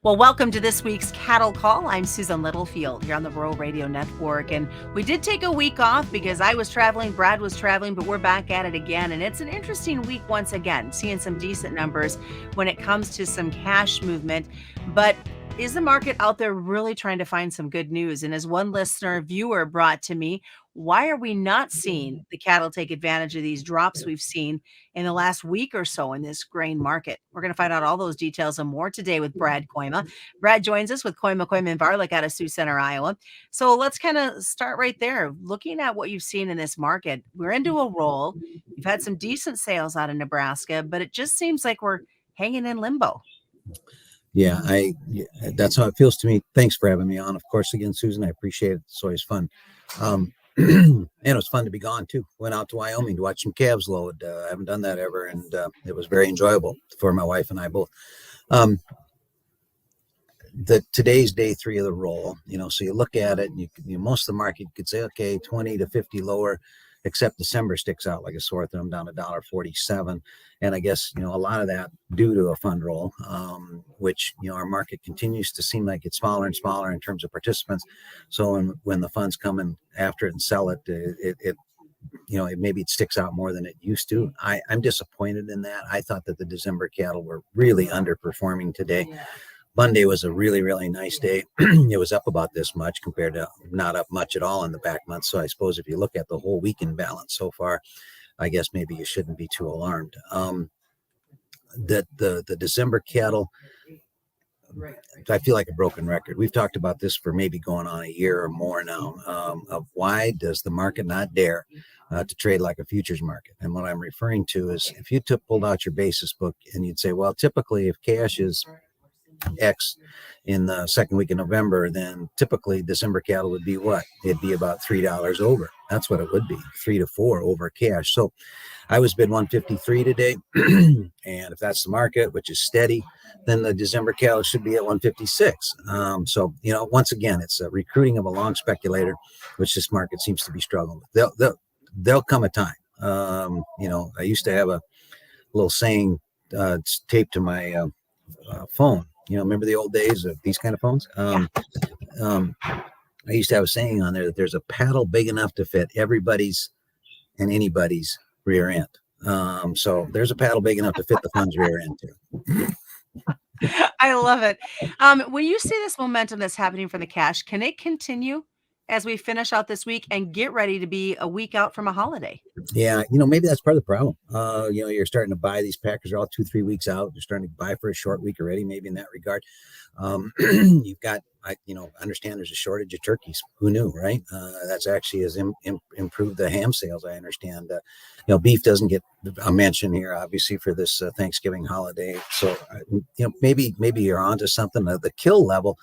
Well, welcome to this week's Cattle Call. I'm Susan Littlefield here on the Rural Radio Network. And we did take a week off because I was traveling, Brad was traveling, but we're back at it again. And it's an interesting week once again, seeing some decent numbers when it comes to some cash movement. But is the market out there really trying to find some good news? And as one listener viewer brought to me, why are we not seeing the cattle take advantage of these drops we've seen in the last week or so in this grain market? We're going to find out all those details and more today with Brad Kooima. Brad joins us with Kooima and Varlick out of Sioux Center, Iowa. So let's kind of start right there. Looking at what you've seen in this market, we're into a roll. You've had some decent sales out of Nebraska, but it just seems like we're hanging in limbo. Yeah, that's how it feels to me. Thanks for having me on. Of course, again, Susan, I appreciate it. It's always fun. And it was fun to be gone too. Went out to Wyoming to watch some calves load. I haven't done that ever, and it was very enjoyable for my wife and I both. Today's day 3 of the roll, so you look at it, and most of the market you could say, okay, 20 to 50 lower, except December sticks out like a sore thumb, down to $1.47. And I guess, a lot of that due to a fund roll, which, our market continues to seem like it's smaller and smaller in terms of participants. So when the funds come in after it and sell it, maybe it sticks out more than it used to. I'm disappointed in that. I thought that the December cattle were really underperforming today. Monday was a really, really nice day. It was up about this much compared to not up much at all in the back month. So I suppose if you look at the whole weekend balance so far, I guess maybe you shouldn't be too alarmed. The December cattle, I feel like a broken record. We've talked about this for maybe going on a year or more now, of why does the market not dare to trade like a futures market? And what I'm referring to is if you pulled out your basis book and you'd say, well, typically if cash is X in the second week of November, then typically December cattle would be what? It'd be about $3 over. That's what it would be, 3 to 4 over cash. So I was bid 153 today. And if that's the market, which is steady, then the December cattle should be at 156. So, once again, it's a recruiting of a long speculator, which this market seems to be struggling with. There'll come a time. I used to have a little saying taped to my phone. Remember the old days of these kind of phones? I used to have a saying on there that there's a paddle big enough to fit everybody's and anybody's rear end. So there's a paddle big enough to fit the fund's rear end too. I love it. When you see this momentum that's happening for the cash, can it continue as we finish out this week and get ready to be a week out from a holiday? Yeah, maybe that's part of the problem. You're starting to buy these packers are all 2-3 weeks out. You're starting to buy for a short week already, maybe in that regard. You've got, I understand there's a shortage of turkeys. Who knew, right? That's actually has improved the ham sales. I understand. Beef doesn't get a mention here, obviously, for this Thanksgiving holiday. So, maybe you're onto something. The kill level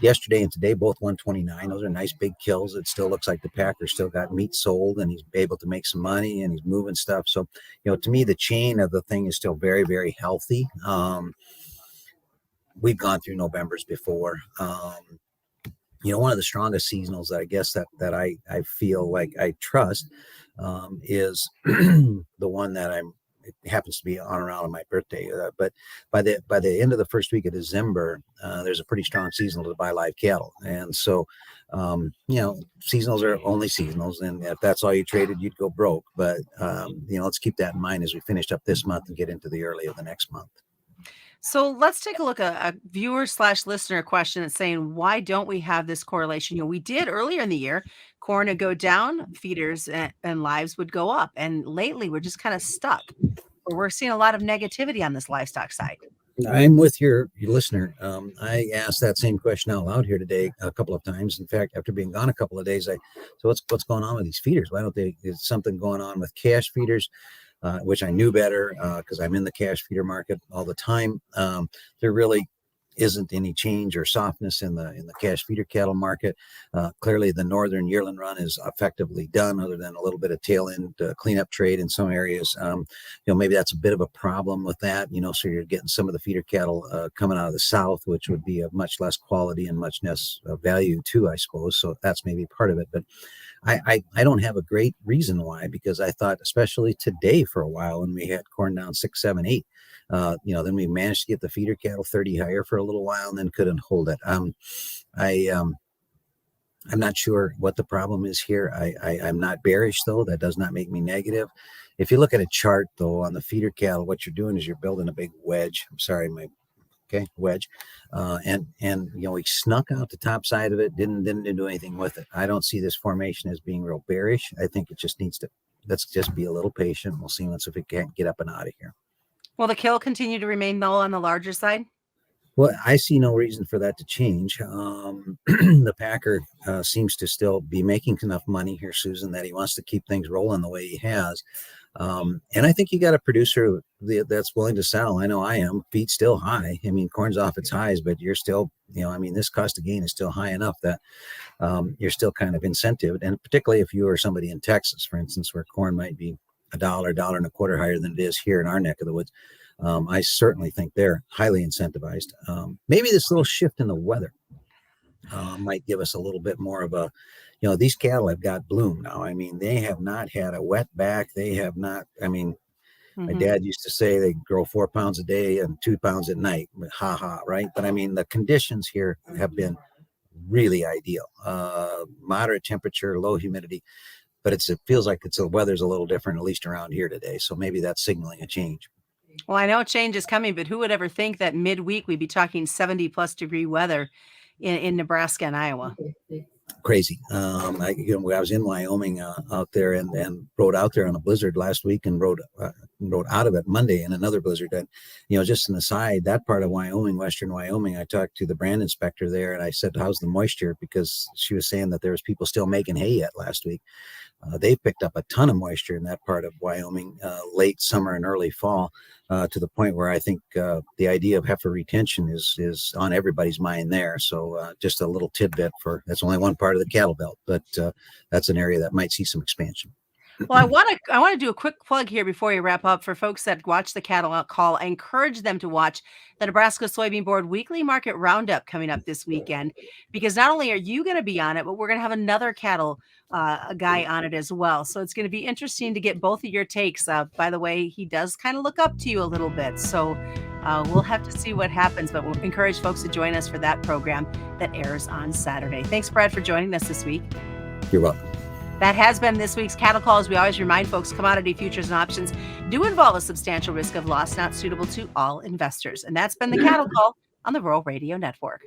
yesterday and today, both 129. Those are nice big kills. It still looks like the packer still got meat sold and he's able to make some money and he's moving stuff. So, to me, the chain of the thing is still very, very healthy. We've gone through Novembers before. One of the strongest seasonals that I guess that I feel like I trust is the one that it happens to be on around my birthday. But by the end of the first week of December, there's a pretty strong seasonal to buy live cattle. And so, seasonals are only seasonals. And if that's all you traded, you'd go broke. But, let's keep that in mind as we finish up this month and get into the early of the next month. So let's take a look at a viewer/listener question that's saying, why don't we have this correlation? We did earlier in the year, corn would go down, feeders and lives would go up. And lately we're just kind of stuck. We're seeing a lot of negativity on this livestock side. I'm with your listener. I asked that same question out loud here today a couple of times. In fact, after being gone a couple of days, so what's going on with these feeders? Why don't they? Is something going on with cash feeders? Which I knew better because I'm in the cash feeder market all the time. There really isn't any change or softness in the cash feeder cattle market. Clearly, the northern yearling run is effectively done, other than a little bit of tail end cleanup trade in some areas. Maybe that's a bit of a problem with that. So you're getting some of the feeder cattle coming out of the south, which would be of much less quality and much less value too, I suppose. So that's maybe part of it, but. I don't have a great reason why, because I thought, especially today for a while when we had corn down 6, 7, 8, Then we managed to get the feeder cattle 30 higher for a little while and then couldn't hold it. I'm not sure what the problem is here. I'm not bearish, though. That does not make me negative. If you look at a chart, though, on the feeder cattle, what you're doing is you're building a big wedge. I'm sorry, wedge. And we snuck out the top side of it, didn't do anything with it. I don't see this formation as being real bearish. I think it just needs to, let's just be a little patient. We'll see if it can't get up and out of here. Will the kill continue to remain low on the larger side? Well, I see no reason for that to change. The Packer seems to still be making enough money here, Susan, that he wants to keep things rolling the way he has. And I think you got a producer that's willing to sell. I know I am. Feed's still high. I mean, corn's off its highs, but you're still, this cost of gain is still high enough that you're still kind of incentivized. And particularly if you are somebody in Texas, for instance, where corn might be $1.25 higher than it is here in our neck of the woods. I certainly think they're highly incentivized. Maybe this little shift in the weather might give us a little bit more of a, these cattle have got bloom now. I mean, they have not had a wet back. They have not, my dad used to say they grow 4 pounds a day and 2 pounds at night. Ha ha, right? But I mean, the conditions here have been really ideal. Moderate temperature, low humidity, but it feels like the weather's a little different, at least around here today. So maybe that's signaling a change. Well, I know change is coming, but who would ever think that midweek we'd be talking 70+ degree weather in Nebraska and Iowa? Crazy. I was in Wyoming out there and rode out there on a blizzard last week and rode out of it Monday in another blizzard. And, just an aside, that part of Wyoming, Western Wyoming, I talked to the brand inspector there and I said, how's the moisture? Because she was saying that there was people still making hay yet last week. They picked up a ton of moisture in that part of Wyoming, late summer and early fall, to the point where I think the idea of heifer retention is on everybody's mind there. So just a little tidbit that's only one part of the cattle belt, but that's an area that might see some expansion. Well, I want to do a quick plug here before you wrap up for folks that watch the cattle call. I encourage them to watch the Nebraska Soybean Board Weekly Market Roundup coming up this weekend, because not only are you going to be on it, but we're going to have another cattle guy on it as well. So it's going to be interesting to get both of your takes. By the way, he does kind of look up to you a little bit. So we'll have to see what happens, but we'll encourage folks to join us for that program that airs on Saturday. Thanks, Brad, for joining us this week. You're welcome. That has been this week's Cattle Call. As we always remind folks, commodity futures and options do involve a substantial risk of loss not suitable to all investors. And that's been the Cattle Call on the Rural Radio Network.